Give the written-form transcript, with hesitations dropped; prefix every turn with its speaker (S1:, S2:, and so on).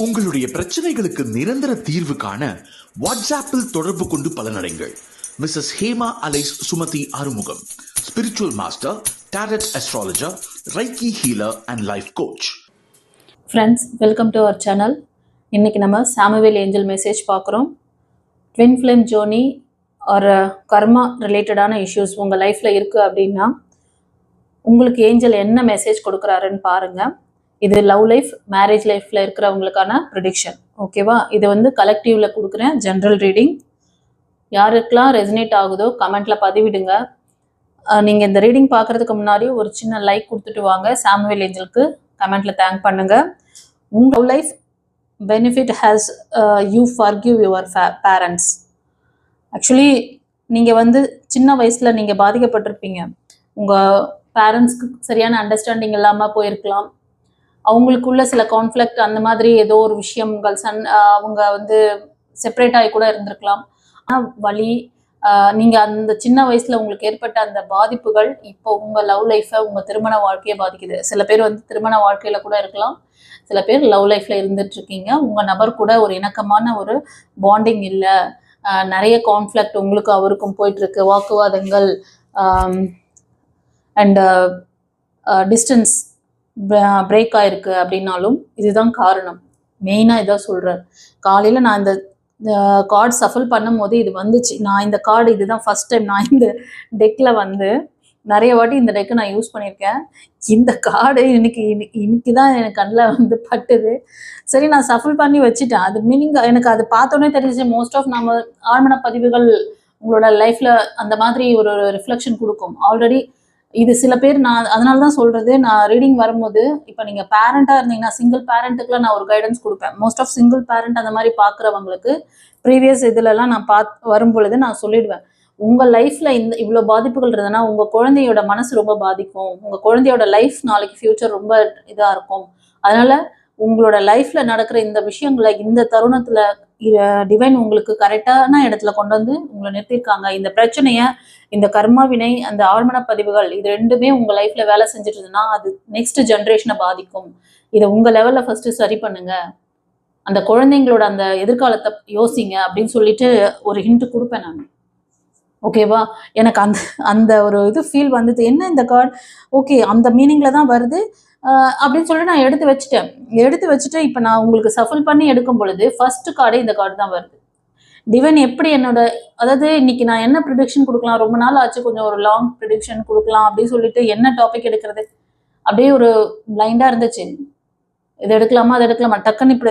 S1: உங்களுடைய பிரச்சனைகளுக்கு நிரந்தர தீர்வு காண வாட்ஸ்ஆப்பில் தொடர்பு கொண்டு பலனடைங்கள். Mrs Hema alias Sumathi Arumugam, spiritual master, tarot astrologer, reiki healer and life coach.
S2: Friends, welcome to our channel. இன்றைக்கி நம்ம சாமுவேல் ஏஞ்சல் மெசேஜ் பார்க்குறோம். ட்வின் ஃப்ளேம் ஜோர்னி ஒரு கர்மா ரிலேட்டடான இஷ்யூஸ் உங்கள் லைஃப்பில் இருக்குது அப்படின்னா உங்களுக்கு ஏஞ்சல் என்ன மெசேஜ் கொடுக்குறாருன்னு பாருங்கள். இது லவ் லைஃப், மேரேஜ் லைஃப்பில் இருக்கிறவங்களுக்கான ப்ரிடிக்ஷன். ஓகேவா? இது வந்து கலெக்டிவில் கொடுக்குறேன், ஜென்ரல் ரீடிங். யாருக்கெல்லாம் ரெசனேட் ஆகுதோ கமெண்ட்டில் பதிவிடுங்க. நீங்கள் இந்த ரீடிங் பார்க்குறதுக்கு முன்னாடி ஒரு சின்ன லைக் கொடுத்துட்டு வாங்க. சாமுவேல் ஏஞ்சலுக்கு கமெண்ட்டில் தேங்க் பண்ணுங்கள். உங்கள் life benefit has you forgive your parents. Actually நீங்கள் வந்து சின்ன வயசில் நீங்கள் பாதிக்கப்பட்டிருப்பீங்க. உங்கள் பேரண்ட்ஸ்க்கு சரியான அண்டர்ஸ்டாண்டிங் இல்லாமல் போயிருக்கலாம். அவங்களுக்குள்ள சில கான்ஃப்ளிக்ட், அந்த மாதிரி ஏதோ ஒரு விஷயம், அவங்க வந்து செப்பரேட் ஆகி கூட இருந்திருக்கலாம். ஆனால் வலி, நீங்கள் அந்த சின்ன வயசில் உங்களுக்கு ஏற்பட்ட அந்த பாதிப்புகள் இப்போ உங்கள் லவ் லைஃப்பை, உங்கள் திருமண வாழ்க்கையை பாதிக்குது. சில பேர் வந்து திருமண வாழ்க்கையில் கூட இருக்கலாம், சில பேர் லவ் லைஃப்பில் இருந்துட்டுருக்கீங்க. உங்கள் நபர் கூட ஒரு இணக்கமான ஒரு பாண்டிங் இல்லை, நிறைய கான்ஃப்ளிக்ட் உங்களுக்கும் அவருக்கும் போயிட்டுருக்கு, வாக்குவாதங்கள் அண்ட் டிஸ்டன்ஸ் பிரேக் ஆயிருக்கு அப்படின்னாலும் இதுதான் காரணம். மெயினாக இதான் சொல்கிறேன். காலையில் நான் இந்த கார்டு சஃபல் பண்ணும் போது இது வந்துச்சு. நான் இந்த கார்டு இதுதான் ஃபர்ஸ்ட் டைம் நான் இந்த டெக்கில் வந்து நிறைய வாட்டி இந்த டெக்கை நான் யூஸ் பண்ணியிருக்கேன். இந்த கார்டு இன்னைக்கு தான் எனக்கு கண்ணில் வந்து பட்டுது. சரி, நான் சஃபல் பண்ணி வச்சுட்டேன். அது மீனிங் எனக்கு அது பார்த்தோன்னே தெரிஞ்சிச்சு. மோஸ்ட் ஆஃப் நம்ம ஆழ்மன பதிவுகள் உங்களோட லைஃப்பில் அந்த மாதிரி ஒரு ரிஃப்ளெக்ஷன் கொடுக்கும். ஆல்ரெடி இது சில பேர், நான் அதனால தான் சொல்கிறது, நான் ரீடிங் வரும்போது இப்போ நீங்கள் பேரண்ட்டாக இருந்தீங்கன்னா, சிங்கிள் பேரண்ட்டுக்குலாம் நான் ஒரு கைடன்ஸ் கொடுப்பேன். மோஸ்ட் ஆஃப் சிங்கிள் பேரண்ட் அந்த மாதிரி பார்க்குறவங்களுக்கு ப்ரீவியஸ் இதிலலாம் நான் வரும் பொழுது நான் சொல்லிடுவேன், உங்கள் லைஃப்பில் இவ்வளோ பாதிப்புகள் இருந்ததுன்னா உங்கள் குழந்தையோட மனசு ரொம்ப பாதிக்கும், உங்கள் குழந்தையோட லைஃப் நாளைக்கு ஃப்யூச்சர் ரொம்ப இதாக இருக்கும். அதனால் உங்களோட லைஃப்பில் நடக்கிற இந்த விஷயங்களை இந்த தருணத்தில் டிவைன் உங்களுக்கு கரெக்டான இடத்துல கொண்டு வந்து உங்களை நிறுத்தியிருக்காங்க. இந்த பிரச்சனையை, இந்த கர்மா வினை, அந்த ஆழ்மன பதிவுகள், இது ரெண்டுமே உங்கள் லைஃப்பில் வேலை செஞ்சுட்டுதுன்னா அது நெக்ஸ்ட் ஜென்ரேஷனை பாதிக்கும். இதை உங்கள் லெவலில் ஃபஸ்ட்டு சரி பண்ணுங்க, அந்த குழந்தைங்களோட அந்த எதிர்காலத்தை யோசிங்க அப்படின்னு சொல்லிட்டு ஒரு ஹிண்ட் கொடுப்பேன் நான். ஓகேவா? எனக்கு அந்த ஒரு இது ஃபீல் வந்தது. என்ன இந்த கார்டு ஓகே அந்த மீனிங்கில் தான் வருது அப்படின்னு சொல்லிட்டு நான் எடுத்து வச்சுட்டு இப்போ நான் உங்களுக்கு சஃபல் பண்ணி எடுக்கும் பொழுது ஃபர்ஸ்ட் கார்டே இந்த கார்டு தான் வருது. டிவைன் எப்படி என்னோட, அதாவது இன்னைக்கு நான் என்ன ப்ரிடிக்ஷன் கொடுக்கலாம், ரொம்ப நாள் ஆச்சு, கொஞ்சம் ஒரு லாங் ப்ரிடிக்ஷன் கொடுக்கலாம் அப்படின்னு சொல்லிட்டு என்ன டாபிக் எடுக்கிறது அப்படியே ஒரு பிளைண்டாக இருந்துச்சு. இது எடுக்கலாமா அது எடுக்கலாமா, டக்குன்னு இப்படி